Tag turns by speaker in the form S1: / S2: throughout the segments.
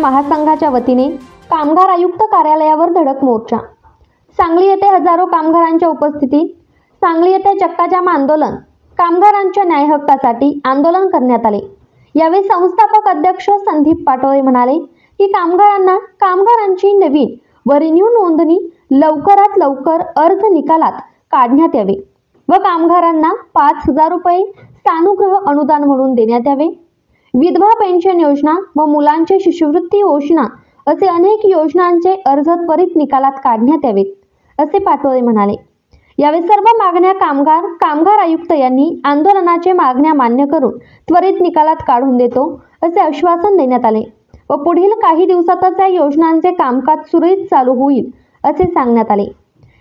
S1: महासंघाच्या वतीने कामगार आयुक्त कार्यालयावर धडक मोर्चा। सांगली येथे हजारो कामगारांच्या उपस्थितीत सांगली येथे चक्काजाम आंदोलन, कामगारांच्या न्याय हक्कासाठी आंदोलन करण्यात आले। यावेळी संस्थापक अध्यक्ष संदीप पाटोळे म्हणाले की कामगारांना कामगारांची नवीन व रिन्यू नोंदणी लवकरात लवकर अर्ज निकालात काढण्यात यावे व कामगारांना 5,000 रुपये सानुग्रह अनुदान म्हणून देण्यात यावे। विधवा पेन्शन योजना व मुलांचे शिष्यवृत्ती योजना असे अनेक योजनांचे अर्ज त्वरित निकालात काढण्यात यावेत, असे पाटोळे म्हणाले। यावेळी सर्व मागण्या कामगार आयुक्त यांनी आंदोलनाचे मागण्या मान्य करून त्वरित निकालात काढून देतो असे आश्वासन देण्यात आले व पुढील काही दिवसातच या योजनांचे कामकाज सुरळीत चालू होईल असे सांगण्यात आले।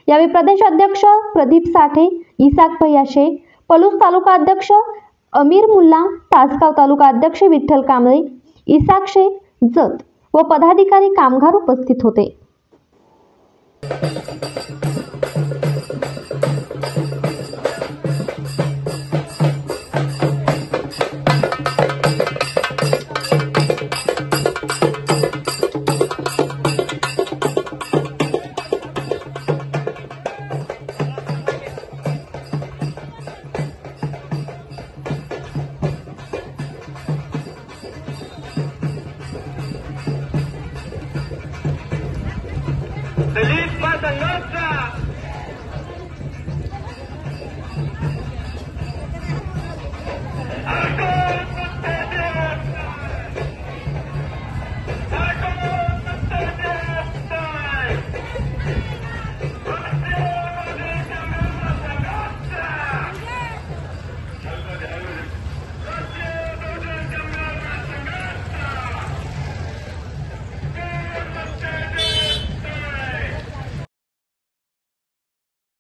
S1: यावेळी प्रदेश अध्यक्ष प्रदीप साठे, इसाक भैया शेख, पलूस तालुका अध्यक्ष अमीर मुल्ला, तासगाव तालुका अध्यक्ष विठ्ठल कांबळे, इसाक शेख, जत व पदाधिकारी कामगार उपस्थित होते।